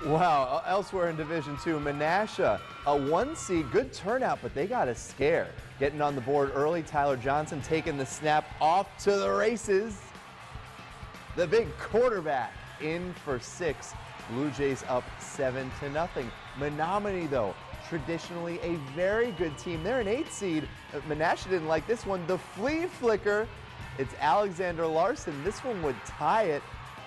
Wow, elsewhere in Division II, Menasha, a 1 seed, good turnout, but they got a scare. Getting on the board early, Tyler Johnson taking the snap off to the races. The big quarterback in for 6. Blue Jays up 7-0. Menomonee, though, traditionally a very good team. They're an 8 seed. Menasha didn't like this one. The flea flicker. It's Alexander Larson. This one would tie it.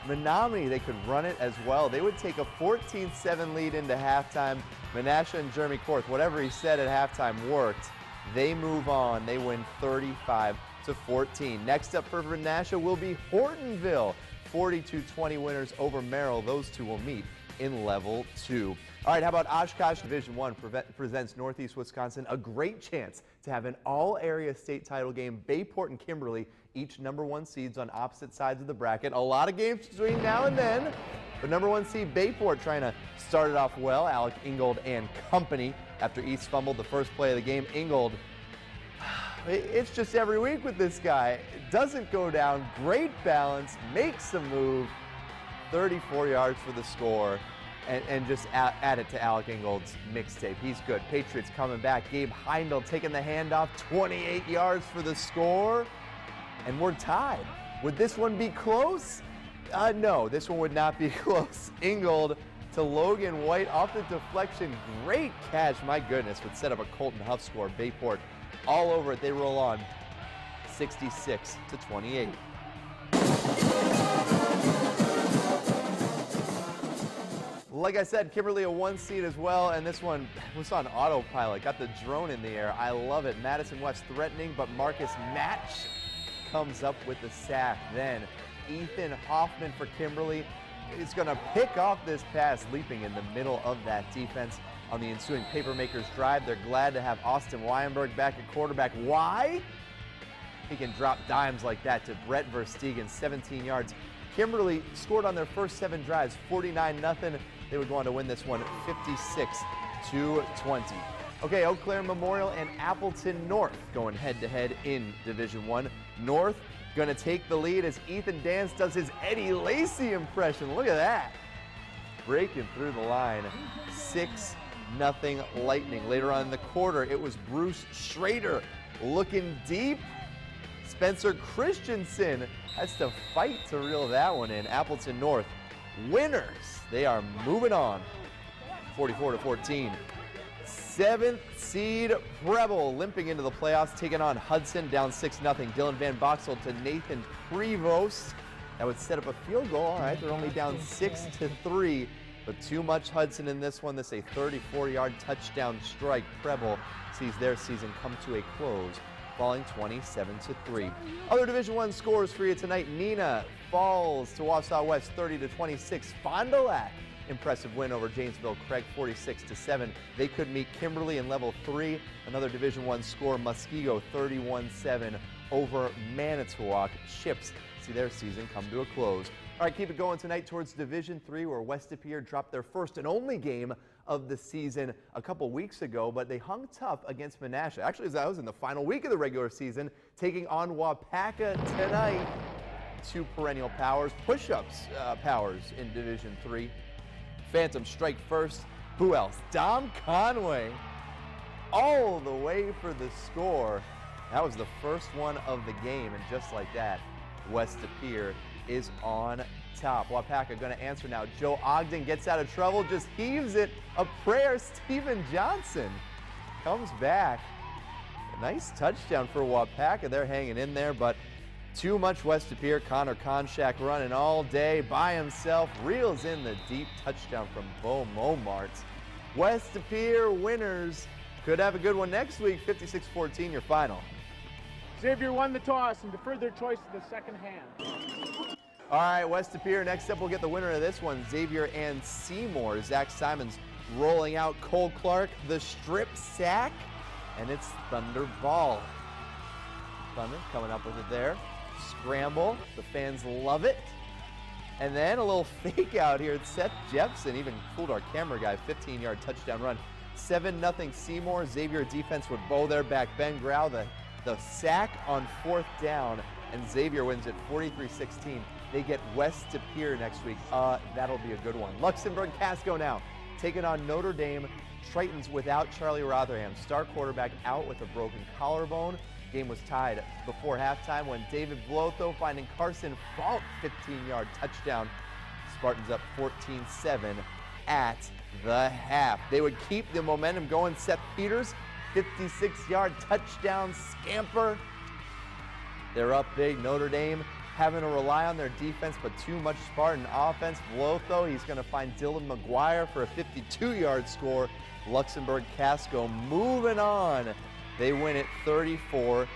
Menomonee, they could run it as well. They would take a 14-7 lead into halftime. Menasha and Jeremy Korth, whatever he said at halftime worked. They move on. They win 35-14. Next up for Menasha will be Hortonville. 42-20 winners over Merrill. Those two will meet in level 2. All right, how about Oshkosh Division I presents Northeast Wisconsin a great chance to have an all-area state title game. Bayport and Kimberly, each #1 seeds on opposite sides of the bracket. A lot of games between now and then, but #1 seed Bayport trying to start it off well. Alec Ingold and company. After East fumbled the first play of the game, Ingold, it's just every week with this guy. Doesn't go down, great balance, makes a move, 34 yards for the score. And just add it to Alec Ingold's mixtape. He's good. Patriots coming back. Gabe Heindel taking the handoff, 28 yards for the score. And we're tied. Would this one be close? No, this one would not be close. Ingold to Logan White off the deflection. Great catch, my goodness, would set up a Colton Huff score. Bayport all over it. They roll on 66-28. Like I said, Kimberly a 1 seed as well, and this one was on autopilot. Got the drone in the air. I love it. Madison West threatening, but Marcus Match comes up with the sack. Then Ethan Hoffman for Kimberly is going to pick off this pass, leaping in the middle of that defense on the ensuing Papermakers drive. They're glad to have Austin Weinberg back at quarterback. Why? He can drop dimes like that to Brett Verstegen, 17 yards. Kimberly scored on their first 7 drives, 49-0. They would go on to win this one 56-20. Okay, Eau Claire Memorial and Appleton North going head-to-head in Division I. North going to take the lead as Ethan Dance does his Eddie Lacy impression. Look at that. Breaking through the line. 6-0 Lightning. Later on in the quarter, it was Bruce Schrader looking deep. Spencer Christensen has to fight to reel that one in. Appleton North winners. They are moving on 44-14. 7th seed Preble limping into the playoffs, taking on Hudson, down 6-0. Dylan Van Boxel to Nathan Prevost. That would set up a field goal. All right, they're only down 6-3, but too much Hudson in this one. This is a 34-yard touchdown strike. Preble sees their season come to a close, falling 27-3. Other Division I scores for you tonight. Neenah falls to Wausau West 30-26. Fond du Lac, impressive win over Janesville Craig 46-7. They could meet Kimberly in level 3. Another Division I score, Muskego 31-7 over Manitowoc. Chips see their season come to a close. All right, keep it going tonight towards Division III, where West De Pere dropped their first and only game of the season a couple weeks ago, but they hung tough against Menasha. Actually, that was in the final week of the regular season, taking on Waupaca tonight. 2 perennial powers, push-ups powers in Division III. Phantom strike first. Who else? Dom Conway all the way for the score. That was the first one of the game, and just like that, West De Pere is on top. Waupaca going to answer now. Joe Ogden gets out of trouble, just heaves it. A prayer. Steven Johnson comes back. A nice touchdown for Waupaca. They're hanging in there, but too much West De Pere. Connor Konchak running all day by himself. Reels in the deep touchdown from Bo Momarts. West De Pere winners. Could have a good one next week. 56-14 your final. Xavier won the toss and deferred their choice to the second hand. All right, West De Pere. Next up, we'll get the winner of this one, Xavier and Seymour. Zach Simons rolling out. Cole Clark, the strip sack, and it's Thunder Ball. Thunder coming up with it there. Scramble. The fans love it. And then a little fake out here. Seth Jepson even fooled our camera guy. 15-yard touchdown run. 7-0 Seymour. Xavier defense would bow their back. Ben Grau, the sack on 4th down, and Xavier wins it 43-16 They get West De Pere next week. That'll be a good one. Luxemburg Casco now taking on Notre Dame. Tritons without Charlie Rotherham. Star quarterback out with a broken collarbone. Game was tied before halftime when David Blotho finding Carson Falk 15-yard touchdown. Spartans up 14-7 at the half. They would keep the momentum going. Seth Peters, 56-yard touchdown scamper. They're up big. Notre Dame having to rely on their defense, but too much Spartan offense. Blotho, he's going to find Dylan McGuire for a 52-yard score. Luxemburg Casco moving on. They win it 34-14.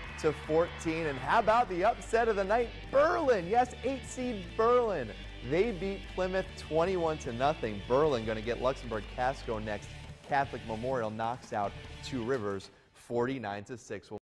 And how about the upset of the night? Berlin, yes, 8-seed Berlin. They beat Plymouth 21-0. Berlin going to get Luxemburg Casco next. Catholic Memorial knocks out Two Rivers 49-6.